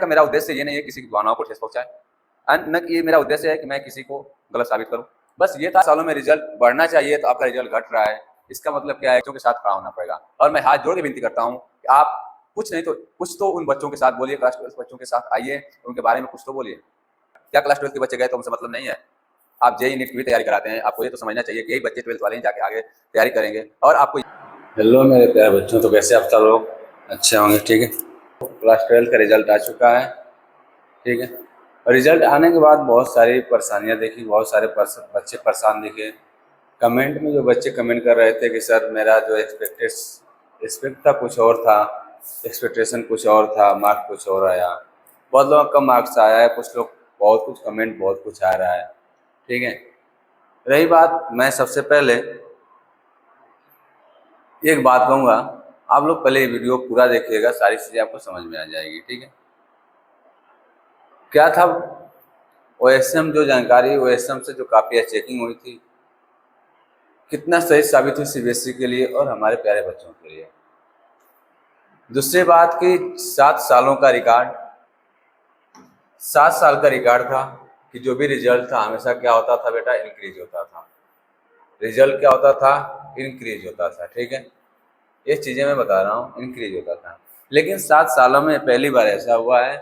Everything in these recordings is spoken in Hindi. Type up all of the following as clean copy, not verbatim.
मेरा उद्देश्य ये नहीं है किसी की भावनाओं को ठेस पहुंचाए, एंड न कि ये मेरा उद्देश्य है कि मैं किसी को गलत साबित करूं। बस ये था, सालों में रिजल्ट बढ़ना चाहिए तो आपका रिजल्ट घट रहा है, इसका मतलब क्या है? बच्चों के साथ खड़ा होना पड़ेगा। और मैं हाथ जोड़ के विनती करता हूँ कि आप कुछ नहीं तो कुछ तो उन बच्चों के साथ बोलिए, क्लास 12 बच्चों के साथ आइए, उनके बारे में कुछ तो बोलिए। क्या क्लास 12 के बच्चे गए तो उनसे मतलब नहीं है? आप जेईई नीट की भी तैयारी कराते हैं, आपको ये तो समझना चाहिए कि यही बच्चे 12th वाले ही जाके आगे तैयारी करेंगे। और आपको हेलो मेरे प्यारे बच्चों, तो कैसे आप सब लोग? अच्छे होंगे, ठीक है। क्लास 12 का रिजल्ट आ चुका है, ठीक है। और रिजल्ट आने के बाद बहुत सारी परेशानियां देखी, बहुत सारे बच्चे परेशान दिखे। कमेंट में जो बच्चे कमेंट कर रहे थे कि सर मेरा जो एक्सपेक्ट था कुछ और था, एक्सपेक्टेशन कुछ और था, मार्क कुछ और आया। बहुत लोगों का कम मार्क्स आया है, कुछ लोग बहुत कुछ कमेंट बहुत कुछ आ रहा है, ठीक है। रही बात, मैं सबसे पहले एक बात कहूँगा, आप लोग पहले ये वीडियो पूरा देखिएगा, सारी चीज़ें आपको समझ में आ जाएगी, ठीक है। क्या था, ओएसएम जो जानकारी, ओएसएम से जो काफ़ी चेकिंग हुई थी, कितना सही साबित हुई सीबीएसई के लिए और हमारे प्यारे बच्चों के लिए। दूसरी बात की 7 सालों का रिकॉर्ड, 7 साल का रिकॉर्ड था कि जो भी रिजल्ट था हमेशा क्या होता था बेटा, इंक्रीज होता था। रिजल्ट क्या होता था? इंक्रीज होता था, ठीक है। ये चीज़ें मैं बता रहा हूँ, इंक्रीज होता था। लेकिन 7 सालों में पहली बार ऐसा हुआ है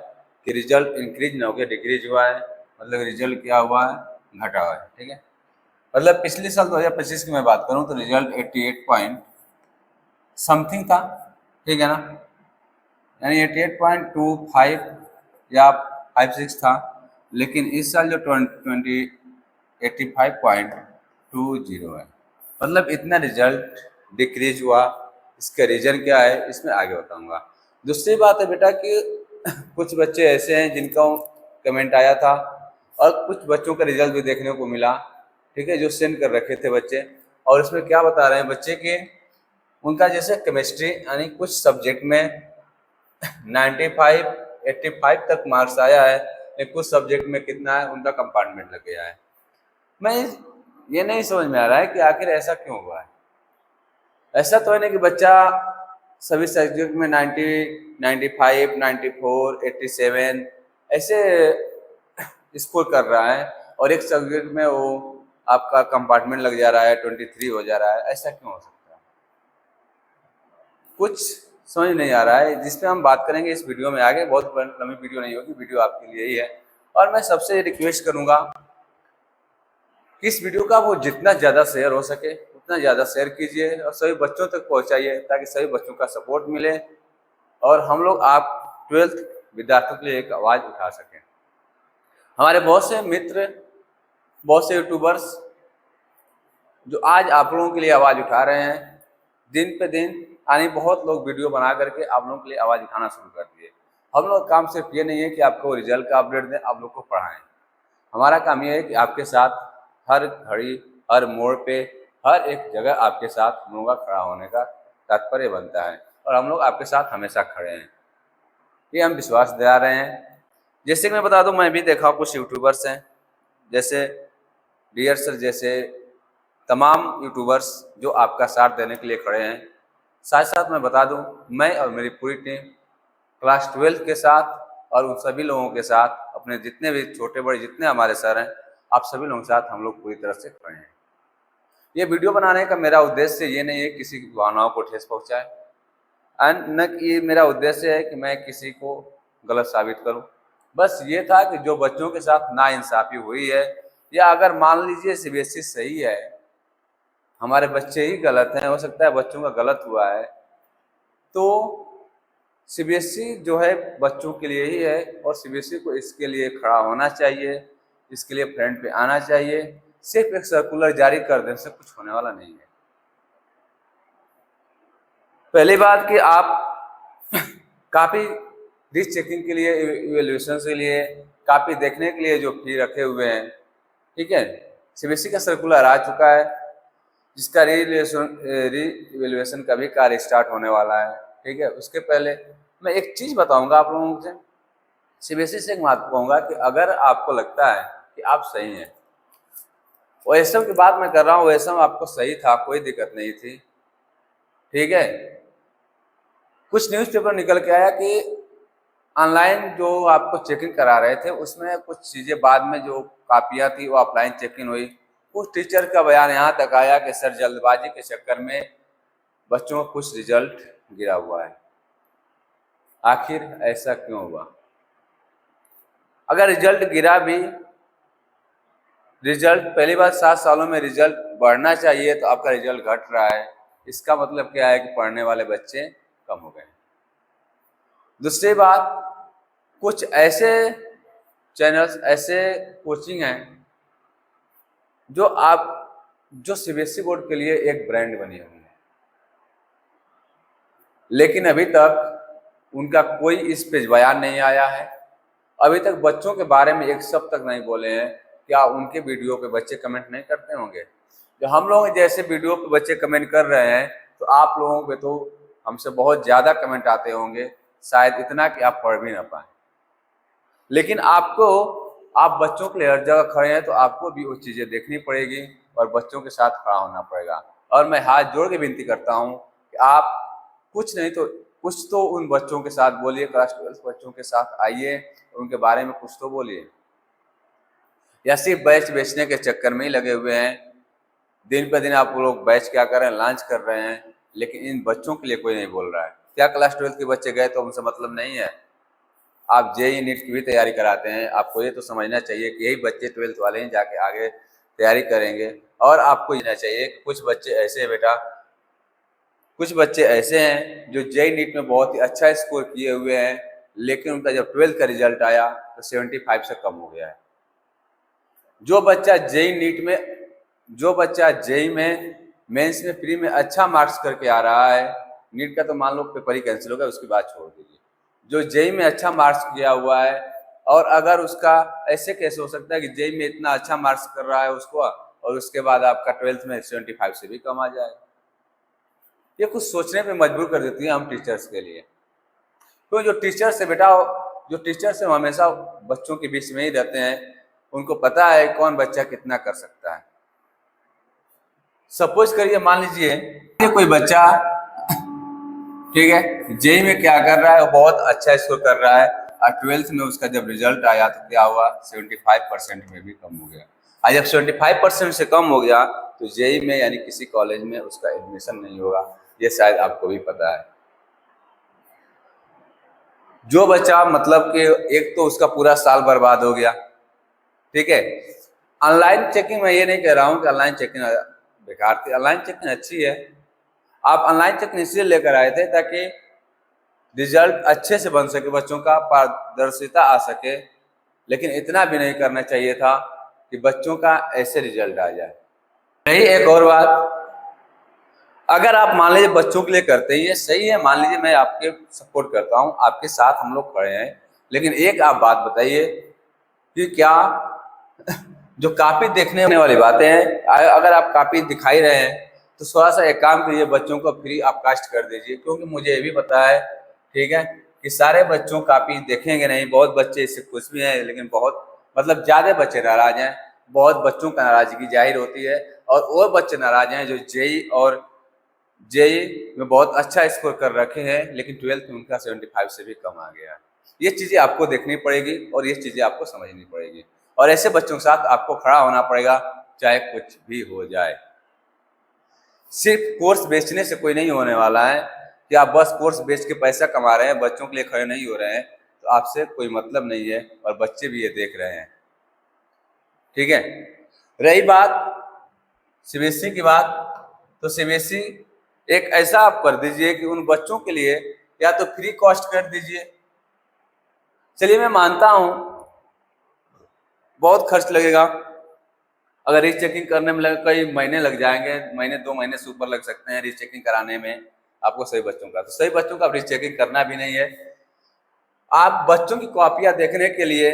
कि रिजल्ट इंक्रीज ना होकर डिक्रीज हुआ है, मतलब रिजल्ट क्या हुआ है? घटा हुआ है, ठीक है। मतलब पिछले साल 2025 की मैं बात करूँ तो रिजल्ट 88 पॉइंट समथिंग था, ठीक है ना, यानी 88.25 या 56 था। लेकिन इस साल जो 85.20 है, मतलब इतना रिजल्ट डिक्रीज हुआ। इसका रीजन क्या है, इसमें आगे बताऊंगा। दूसरी बात है बेटा कि कुछ बच्चे ऐसे हैं जिनका कमेंट आया था और कुछ बच्चों का रिजल्ट भी देखने को मिला, ठीक है, जो सेंड कर रखे थे बच्चे। और इसमें क्या बता रहे हैं बच्चे कि उनका जैसे केमिस्ट्री यानी कुछ सब्जेक्ट में 95 85 तक मार्क्स आया है, लेकिन कुछ सब्जेक्ट में कितना है, उनका कंपार्टमेंट लग गया है। मैं ये नहीं समझ में आ रहा है कि आखिर ऐसा क्यों हुआ है। ऐसा तो है नहीं कि बच्चा सभी सब्जेक्ट में 90, 95, 94, 87 ऐसे स्कोर कर रहा है और एक सब्जेक्ट में वो आपका कंपार्टमेंट लग जा रहा है, 23 हो जा रहा है। ऐसा क्यों हो सकता है? कुछ समझ नहीं आ रहा है, जिस पे हम बात करेंगे इस वीडियो में आगे। बहुत लंबी वीडियो नहीं होगी, वीडियो आपके लिए ही है। और मैं सबसे रिक्वेस्ट करूंगा कि इस वीडियो का वो जितना ज़्यादा शेयर हो सके उतना ज़्यादा शेयर कीजिए और सभी बच्चों तक पहुंचाइए, ताकि सभी बच्चों का सपोर्ट मिले और हम लोग आप 12th विद्यार्थियों के लिए एक आवाज़ उठा सकें। हमारे बहुत से मित्र, बहुत से यूट्यूबर्स जो आज आप लोगों के लिए आवाज़ उठा रहे हैं, दिन पे दिन यानी बहुत लोग वीडियो बना करके आप लोगों के लिए आवाज़ उठाना शुरू कर दिए। हम लोग काम सिर्फ ये नहीं है कि आपको रिजल्ट का अपडेट दें, आप लोग को पढ़ाएं। हमारा काम ये है कि आपके साथ हर घड़ी, हर मोड़ पे, हर एक जगह आपके साथ हम लोगों का खड़ा होने का तात्पर्य बनता है और हम लोग आपके साथ हमेशा खड़े हैं, ये हम विश्वास दिला रहे हैं। जैसे कि मैं बता दूं, मैं भी देखा कुछ यूट्यूबर्स हैं, जैसे डियर सर जैसे तमाम यूट्यूबर्स जो आपका साथ देने के लिए खड़े हैं। साथ साथ मैं बता दूं, मैं और मेरी पूरी टीम क्लास 12 के साथ और उन सभी लोगों के साथ, अपने जितने भी छोटे बड़े जितने हमारे सर हैं, आप सभी लोगों के साथ हम लोग पूरी तरह से खड़े हैं। ये वीडियो बनाने का मेरा उद्देश्य ये नहीं है किसी की भावनाओं को ठेस पहुंचाए, एंड न कि ये मेरा उद्देश्य है कि मैं किसी को गलत साबित करूं। बस ये था कि जो बच्चों के साथ नाइंसाफी हुई है, या अगर मान लीजिए सीबीएसई सही है, हमारे बच्चे ही गलत हैं, हो सकता है बच्चों का गलत हुआ है, तो सीबीएसई जो है बच्चों के लिए ही है और सीबीएसई को इसके लिए खड़ा होना चाहिए, इसके लिए फ्रंट पे आना चाहिए। सिर्फ एक सर्कुलर जारी कर देने से कुछ होने वाला नहीं है। पहली बात कि आप काफ़ी रीचेकिंग के लिए, इवेल्युएशन के लिए, काफ़ी देखने के लिए जो फी रखे हुए हैं, ठीक है, सीबीएसई का सर्कुलर आ चुका है, जिसका री इवेल्युएशन का भी कार्य स्टार्ट होने वाला है, ठीक है। उसके पहले मैं एक चीज़ बताऊंगा आप लोगों से, सीबीएसई से एक बात कहूँगा कि अगर आपको लगता है कि आप सही हैं, ओएसएम की बात मैं कर रहा हूँ, ओएसएम आपको सही था, कोई दिक्कत नहीं थी, ठीक है। कुछ न्यूज़पेपर निकल के आया कि ऑनलाइन जो आपको चेकिंग करा रहे थे उसमें कुछ चीज़ें बाद में जो कापियाँ थी वो ऑफलाइन चेकिंग हुई। कुछ टीचर का बयान यहाँ तक आया कि सर जल्दबाजी के चक्कर में बच्चों का कुछ रिजल्ट गिरा हुआ है। आखिर ऐसा क्यों हुआ? अगर रिजल्ट गिरा भी, रिजल्ट पहली बार 7 सालों में रिजल्ट बढ़ना चाहिए तो आपका रिजल्ट घट रहा है, इसका मतलब क्या है कि पढ़ने वाले बच्चे कम हो गए। दूसरी बात, कुछ ऐसे चैनल्स, ऐसे कोचिंग हैं जो सीबीएसई बोर्ड के लिए एक ब्रांड बनी हुई है, लेकिन अभी तक उनका कोई इस पे बयान नहीं आया है। अभी तक बच्चों के बारे में एक शब्द तक नहीं बोले हैं। क्या उनके वीडियो पे बच्चे कमेंट नहीं करते होंगे? जो हम लोग जैसे वीडियो पे बच्चे कमेंट कर रहे हैं तो आप लोगों पे तो हमसे बहुत ज़्यादा कमेंट आते होंगे, शायद इतना कि आप पढ़ भी ना पाएँ। लेकिन आप बच्चों के लिए हर जगह खड़े हैं तो आपको भी वो चीज़ें देखनी पड़ेगी और बच्चों के साथ खड़ा होना पड़ेगा। और मैं हाथ जोड़ के विनती करता हूँ कि आप कुछ नहीं तो कुछ तो उन बच्चों के साथ बोलिए, क्लास 12 बच्चों के साथ आइए, उनके बारे में कुछ तो बोलिए। या सिर्फ बैच बेचने के चक्कर में ही लगे हुए हैं। दिन पे दिन आप लोग बैच क्या कर रहे हैं, लॉन्च कर रहे हैं, लेकिन इन बच्चों के लिए कोई नहीं बोल रहा है। क्या क्लास 12 के बच्चे गए तो उनसे मतलब नहीं है? आप जेईई नीट की भी तैयारी कराते हैं, आपको ये तो समझना चाहिए कि यही बच्चे 12th वाले हैं जाके आगे तैयारी करेंगे। और आपको ये चाहिए कि कुछ बच्चे ऐसे हैं बेटा, कुछ बच्चे ऐसे हैं जो जेईई नीट में बहुत ही अच्छा स्कोर किए हुए हैं, लेकिन उनका जब 12th का रिजल्ट आया तो 75 से कम हो गया है। जो बच्चा जेईई में मेंस में प्री में अच्छा मार्क्स करके आ रहा है, नीट का तो मान लो पेपर ही कैंसिल हो गया, उसकी बात छोड़ दीजिए। जो जेईई में अच्छा मार्क्स किया हुआ है, और अगर उसका ऐसे कैसे हो सकता है कि जेईई में इतना अच्छा मार्क्स कर रहा है उसको और उसके बाद आपका 12th में 75 से भी कम आ जाए? ये कुछ सोचने पे मजबूर कर देती है हम टीचर्स के लिए। तो जो टीचर्स है बेटा, जो टीचर्स है हमेशा बच्चों के बीच में ही रहते हैं, उनको पता है कौन बच्चा कितना कर सकता है। सपोज करिए, मान लीजिए कोई बच्चा, ठीक है, जेईई में क्या कर रहा है, वो बहुत अच्छा स्कोर कर रहा है, और 12th में उसका जब रिजल्ट आया तो क्या हुआ, 75% में भी कम हो गया। और जब 75% से कम हो गया तो जेईई में यानी किसी कॉलेज में उसका एडमिशन नहीं होगा। ये शायद आपको भी पता है। जो बच्चा मतलब कि एक तो उसका पूरा साल बर्बाद हो गया, ठीक है। ऑनलाइन चेकिंग, मैं ये नहीं कह रहा हूँ कि ऑनलाइन चेकिंग बेकार थी, ऑनलाइन चेकिंग अच्छी है। आप ऑनलाइन चेकिंग इसलिए लेकर आए थे ताकि रिजल्ट अच्छे से बन सके, बच्चों का पारदर्शिता आ सके, लेकिन इतना भी नहीं करना चाहिए था कि बच्चों का ऐसे रिजल्ट आ जाए। नहीं, एक और बात, अगर आप मान लीजिए बच्चों के लिए करते हैं, ये सही है, मान लीजिए मैं आपके सपोर्ट करता हूँ, आपके साथ हम लोग खड़े हैं, लेकिन एक आप बात बताइए कि क्या जो कापी देखने वाली बातें हैं, अगर आप कापी दिखाई रहे हैं तो थोड़ा सा एक काम करिए, बच्चों को फ्री आप कास्ट कर दीजिए, क्योंकि मुझे ये भी पता है, ठीक है, कि सारे बच्चों कापी देखेंगे नहीं। बहुत बच्चे इससे खुश भी हैं, लेकिन बहुत मतलब ज़्यादा बच्चे नाराज हैं। बहुत बच्चों का नाराजगी जाहिर होती है, और वो बच्चे नाराज हैं जो जेईई में बहुत अच्छा स्कोर कर रखे हैं, लेकिन 12th में उनका 75 से भी कम आ गया है। ये चीज़ें आपको देखनी पड़ेगी और ये चीज़ें आपको समझनी पड़ेगी, और ऐसे बच्चों के साथ आपको खड़ा होना पड़ेगा, चाहे कुछ भी हो जाए। सिर्फ कोर्स बेचने से कोई नहीं होने वाला है कि आप बस कोर्स बेच के पैसा कमा रहे हैं, बच्चों के लिए खड़े नहीं हो रहे हैं, तो आपसे कोई मतलब नहीं है, और बच्चे भी ये देख रहे हैं, ठीक है। रही बात सीबीएसई की बात, तो सीबीएसई एक ऐसा आप कर दीजिए कि उन बच्चों के लिए या तो फ्री कॉस्ट कर दीजिए। चलिए मैं मानता हूं बहुत खर्च लगेगा, अगर रीचेकिंग करने में कई महीने लग जाएंगे, महीने 2 महीने से ऊपर लग सकते हैं रीचेकिंग कराने में आपको सही बच्चों का, तो सही बच्चों का रीचेकिंग करना भी नहीं है। आप बच्चों की कॉपियां देखने के लिए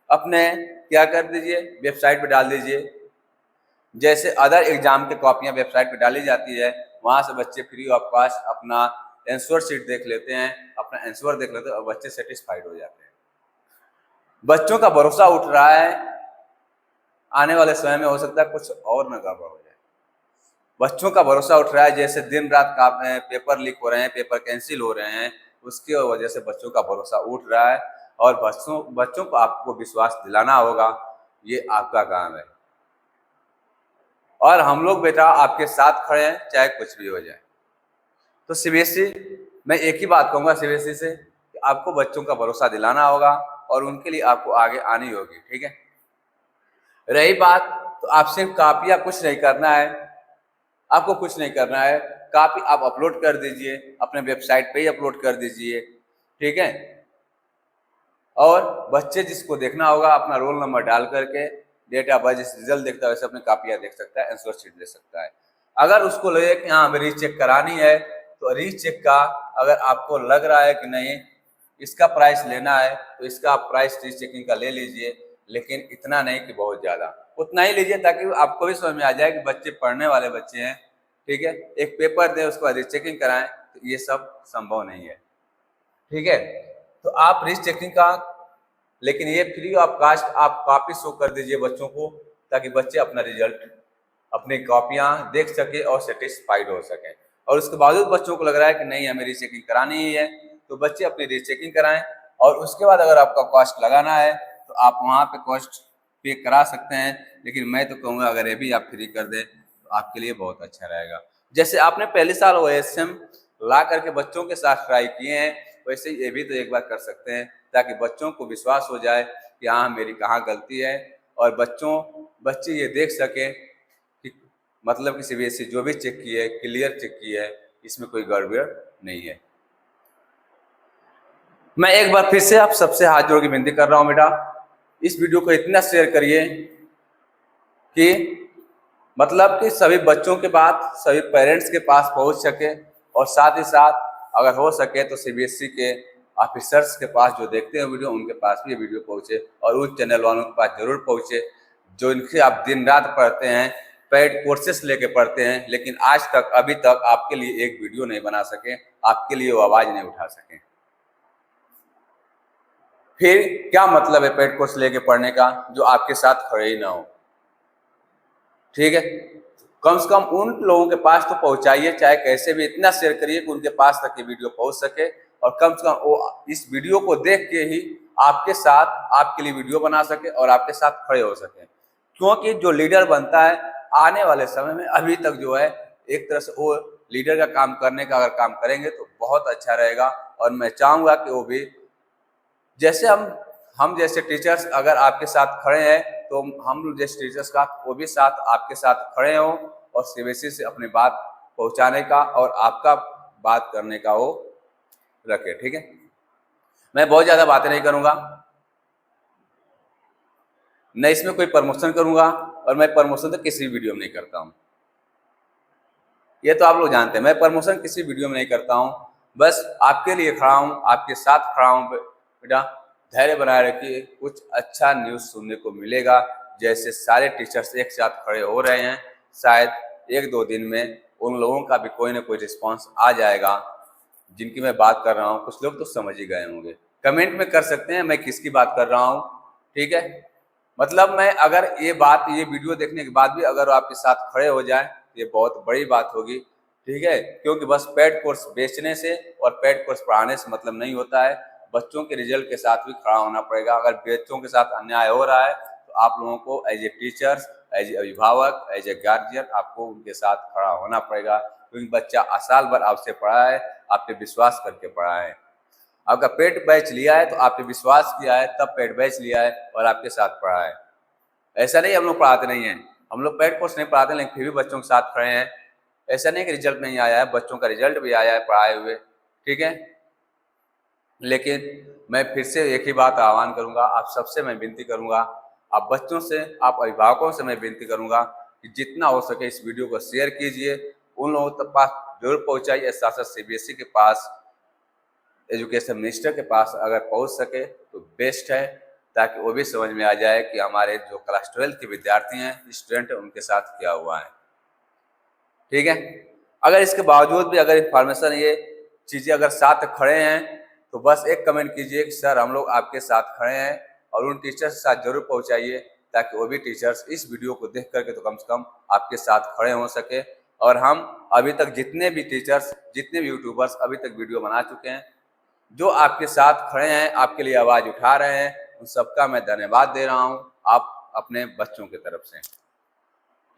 अपने क्या कर दीजिए, वेबसाइट पे डाल दीजिए। जैसे अदर एग्जाम के कॉपियां वेबसाइट पे डाली जाती है, वहां से बच्चे फ्री ऑफ कॉस्ट अपना आंसर शीट देख लेते हैं, अपना आंसर देख लेते हैं, और बच्चे सेटिस्फाइड हो जाते हैं। बच्चों का भरोसा उठ रहा है, आने वाले समय में हो सकता है कुछ और न गड़बड़ हो जाए। बच्चों का भरोसा उठ रहा है, जैसे दिन रात का पेपर लीक हो रहे हैं, पेपर कैंसिल हो रहे हैं, उसकी वजह से बच्चों का भरोसा उठ रहा है और बच्चों को आपको विश्वास दिलाना होगा, ये आपका काम है। और हम लोग बेटा आपके साथ खड़े हैं, चाहे कुछ भी हो जाए। तो सीबीएसई, मैं एक ही बात कहूँगा सीबीएसई से कि आपको बच्चों का भरोसा दिलाना होगा और उनके लिए आपको आगे आनी होगी, ठीक है। रही बात, तो आपसे कापियाँ कुछ नहीं करना है, आपको कुछ नहीं करना है। कापी आप अपलोड कर दीजिए, अपने वेबसाइट पे ही अपलोड कर दीजिए, ठीक है। और बच्चे जिसको देखना होगा अपना रोल नंबर डाल करके, डेट ऑफ बर्थ, जिस रिजल्ट देखता है वैसे अपनी कापियाँ देख सकता है, आंसर शीट दे सकता है। अगर उसको लगे कि हाँ हमें रीचेक करानी है, तो रीचेक का अगर आपको लग रहा है कि नहीं इसका प्राइस लेना है, तो इसका आप प्राइस रीचेकिंग का ले लीजिए, लेकिन इतना नहीं कि बहुत ज़्यादा, उतना ही लीजिए ताकि आपको भी समझ में आ जाए कि बच्चे पढ़ने वाले बच्चे हैं, ठीक है। एक पेपर दें, उसके बाद रीचेकिंग कराएं, तो ये सब संभव नहीं है, ठीक है। तो आप रीचेकिंग का, लेकिन ये फ्री ऑफ कास्ट आप कॉपी शो कर दीजिए बच्चों को, ताकि बच्चे अपना रिजल्ट, अपनी कॉपियां देख सके और सेटिस्फाइड हो सके। और उसके बावजूद बच्चों को लग रहा है कि नहीं हमें रीचेकिंग करानी ही है, तो बच्चे अपनी रीचेकिंग कराएं। और उसके बाद अगर आपका कॉस्ट लगाना है तो आप वहाँ पे कॉस्ट पे करा सकते हैं, लेकिन मैं तो कहूँगा अगर ये भी आप फ्री कर दें तो आपके लिए बहुत अच्छा रहेगा। जैसे आपने पहले साल OSM ला करके बच्चों के साथ ट्राई किए हैं, वैसे ये भी तो एक बार कर सकते हैं, ताकि बच्चों को विश्वास हो जाए कि हाँ मेरी कहाँ गलती है, और बच्चे ये देख सके कि मतलब कि सीबीएसई जो भी चेक की है क्लियर चेक की है, इसमें कोई गड़बड़ नहीं है। मैं एक बार फिर से आप सबसे हाथ जोड़ के विनती कर रहा हूँ बेटा, इस वीडियो को इतना शेयर करिए कि मतलब कि सभी बच्चों के बात सभी पेरेंट्स के पास पहुंच सके, और साथ ही साथ अगर हो सके तो सीबीएसई के ऑफिसर्स के पास जो देखते हैं वीडियो, उनके पास भी ये वीडियो पहुंचे, और उन चैनल वालों के पास जरूर पहुंचे जो इनके आप दिन रात पढ़ते हैं, पेड कोर्सेस लेके पढ़ते हैं, लेकिन आज तक अभी तक आपके लिए एक वीडियो नहीं बना सके, आपके लिए वो आवाज नहीं उठा सके। फिर क्या मतलब है पेड कोर्स लेके पढ़ने का जो आपके साथ खड़े ही ना हो, ठीक है। कम से कम उन लोगों के पास तो पहुंचाइए, चाहे कैसे भी इतना शेयर करिए कि उनके पास तक ये वीडियो पहुंच सके, और कम से कम वो इस वीडियो को देख के ही आपके साथ आपके लिए वीडियो बना सके और आपके साथ खड़े हो सके। क्योंकि जो लीडर बनता है आने वाले समय में, अभी तक जो है एक तरह से वो लीडर का काम करने का अगर काम करेंगे तो बहुत अच्छा रहेगा। और मैं चाहूँगा कि वो भी जैसे हम जैसे टीचर्स अगर आपके साथ खड़े हैं, तो हम जैसे टीचर्स का वो भी साथ आपके साथ खड़े हों, और सीबीएसई से अपनी बात पहुंचाने का और आपका बात करने का वो रखे, ठीक है। मैं बहुत ज़्यादा बातें नहीं करूँगा, न इसमें कोई प्रमोशन करूँगा, और मैं प्रमोशन तो किसी वीडियो में नहीं करता हूँ, ये तो आप लोग जानते हैं, मैं प्रमोशन किसी वीडियो में नहीं करता हूँ। बस आपके लिए खड़ा हूँ, आपके साथ खड़ा हूँ बेटा, धैर्य बनाए रखिए, कुछ अच्छा न्यूज़ सुनने को मिलेगा। जैसे सारे टीचर्स एक साथ खड़े हो रहे हैं, शायद 1-2 दिन में उन लोगों का भी कोई ना कोई रिस्पांस आ जाएगा जिनकी मैं बात कर रहा हूँ। कुछ लोग तो समझ ही गए होंगे, कमेंट में कर सकते हैं मैं किसकी बात कर रहा हूँ, ठीक है। मतलब मैं अगर ये वीडियो देखने के बाद भी अगर आपके साथ खड़े हो जाए, ये बहुत बड़ी बात होगी, ठीक है। क्योंकि बस पेड कोर्स बेचने से और पेड कोर्स पढ़ाने से मतलब नहीं होता है, बच्चों के रिजल्ट के साथ भी खड़ा होना पड़ेगा। अगर बच्चों के साथ अन्याय हो रहा है तो आप लोगों को as a teachers, as a अभिभावक, एज ए गार्जियन आपको उनके साथ खड़ा होना पड़ेगा, क्योंकि बच्चा साल भर आपसे पढ़ा है, आप पे विश्वास करके पढ़ा है। आपका पेड बैच लिया है तो आप पे विश्वास किया है, तब पेड बैच लिया है और आपके साथ पढ़ा है। ऐसा नहीं हम लोग पढ़ाते नहीं हैं, हम लोग पेड कोर्स नहीं पढ़ाते, लेकिन फिर भी बच्चों के साथ खड़े हैं। ऐसा नहीं कि रिजल्ट नहीं आया है, बच्चों का रिजल्ट भी आया है पढ़ाए हुए, ठीक है। लेकिन मैं फिर से एक ही बात आह्वान करूंगा, आप सबसे मैं विनती करूंगा, आप बच्चों से, आप अभिभावकों से मैं विनती करूंगा कि जितना हो सके इस वीडियो को शेयर कीजिए, उन लोगों के पास जरूर पहुंचाइए। साथ साथ सीबीएसई के पास, एजुकेशन मिनिस्टर के पास अगर पहुंच सके तो बेस्ट है, ताकि वो भी समझ में आ जाए कि हमारे जो क्लास 12 के विद्यार्थी हैं, स्टूडेंट हैं, उनके साथ क्या हुआ है, ठीक है। अगर इसके बावजूद भी अगर इंफॉर्मेशन ये चीज़ें अगर साथ खड़े हैं, तो बस एक कमेंट कीजिए कि सर हम लोग आपके साथ खड़े हैं, और उन टीचर्स के साथ जरूर पहुंचाइए, ताकि वो भी टीचर्स इस वीडियो को देख करके तो कम से कम आपके साथ खड़े हो सके। और हम अभी तक जितने भी टीचर्स, जितने भी यूट्यूबर्स अभी तक वीडियो बना चुके हैं, जो आपके साथ खड़े हैं, आपके लिए आवाज़ उठा रहे हैं, उन सबका मैं धन्यवाद दे रहा हूँ आप अपने बच्चों की तरफ से।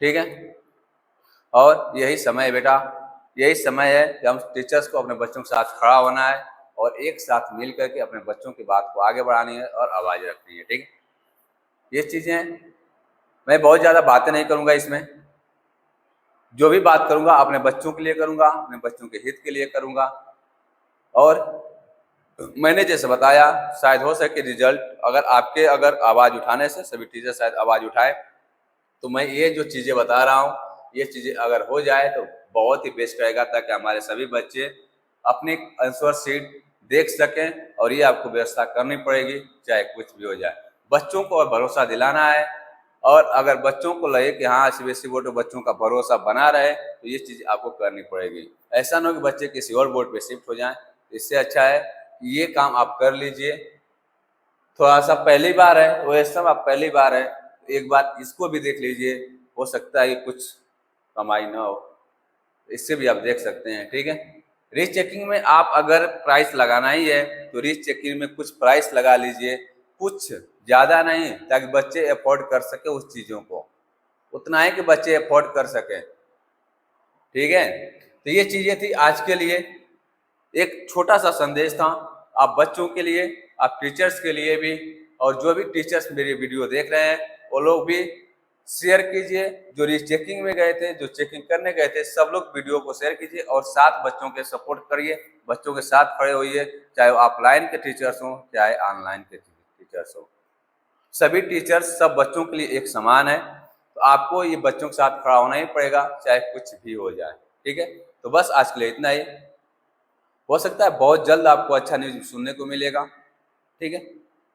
ठीक है, और यही समय है बेटा, यही समय है कि हम टीचर्स को अपने बच्चों के साथ खड़ा होना है और एक साथ मिल करके अपने बच्चों की बात को आगे बढ़ानी है और आवाज़ रखनी है। ठीक है, ये चीज़ें मैं बहुत ज़्यादा बातें नहीं करूँगा इसमें, जो भी बात करूँगा अपने बच्चों के लिए करूँगा, अपने बच्चों के हित के लिए करूँगा। और मैंने जैसे बताया, शायद हो सके रिजल्ट अगर आवाज़ उठाने से सभी टीचर शायद आवाज़ उठाए, तो मैं ये जो चीज़ें बता रहा हूँ, ये चीज़ें अगर हो जाए तो बहुत ही बेस्ट रहेगा, ताकि हमारे सभी बच्चे अपनी आंसर शीट देख सकें। और ये आपको व्यवस्था करनी पड़ेगी, चाहे कुछ भी हो जाए। बच्चों को और भरोसा दिलाना है, और अगर बच्चों को लगे कि हाँ सीबीएसई बोर्ड में बच्चों का भरोसा बना रहे, तो ये चीज़ आपको करनी पड़ेगी। ऐसा ना हो कि बच्चे किसी और बोर्ड पे शिफ्ट हो जाएं। इससे अच्छा है कि ये काम आप कर लीजिए। थोड़ा सा पहली बार है, वो सब आप पहली बार है, एक बार इसको भी देख लीजिए, हो सकता है कि कुछ कमाई ना हो, इससे भी आप देख सकते हैं। ठीक है, रीचेकिंग में आप अगर प्राइस लगाना ही है तो रीचेकिंग में कुछ प्राइस लगा लीजिए, कुछ ज़्यादा नहीं, ताकि बच्चे अफोर्ड कर सके उस चीज़ों को, उतना है कि बच्चे अफोर्ड कर सकें। ठीक है, तो ये चीज़ें थी आज के लिए, एक छोटा सा संदेश था आप बच्चों के लिए, आप टीचर्स के लिए भी। और जो भी टीचर्स मेरी वीडियो देख रहे हैं वो लोग भी शेयर कीजिए, जो रीचेकिंग में गए थे, जो चेकिंग करने गए थे, सब लोग वीडियो को शेयर कीजिए और साथ बच्चों के सपोर्ट करिए, बच्चों के साथ खड़े होइए, चाहे वो ऑफलाइन के टीचर्स हों चाहे ऑनलाइन के टीचर्स हों। सभी टीचर्स सब बच्चों के लिए एक समान है, तो आपको ये बच्चों के साथ खड़ा होना ही पड़ेगा, चाहे कुछ भी हो जाए। ठीक है, तो बस आज के लिए इतना ही। हो सकता है बहुत जल्द आपको अच्छा न्यूज़ सुनने को मिलेगा। ठीक है,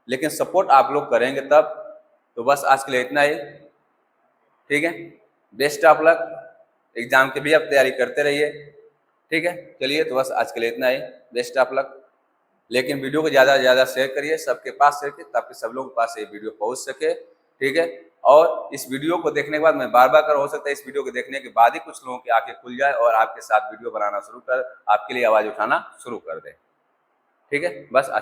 लेकिन सपोर्ट आप लोग करेंगे तब। तो बस आज के लिए इतना ही। ठीक है, बेस्ट ऑफ लक, एग्जाम की भी आप तैयारी करते रहिए। ठीक है, चलिए, तो बस आज के लिए इतना ही, बेस्ट ऑफ लक। लेकिन वीडियो को ज़्यादा से ज़्यादा शेयर करिए, सबके पास शेयर करिए, ताकि सब लोगों के पास ये वीडियो पहुंच सके। ठीक है, और इस वीडियो को देखने के बाद मैं बार बार हो सकता है इस वीडियो को देखने के बाद ही कुछ लोगों की आंखें खुल जाए और आपके साथ वीडियो बनाना शुरू कर, आपके लिए आवाज़ उठाना शुरू कर दे। ठीक है, बस आज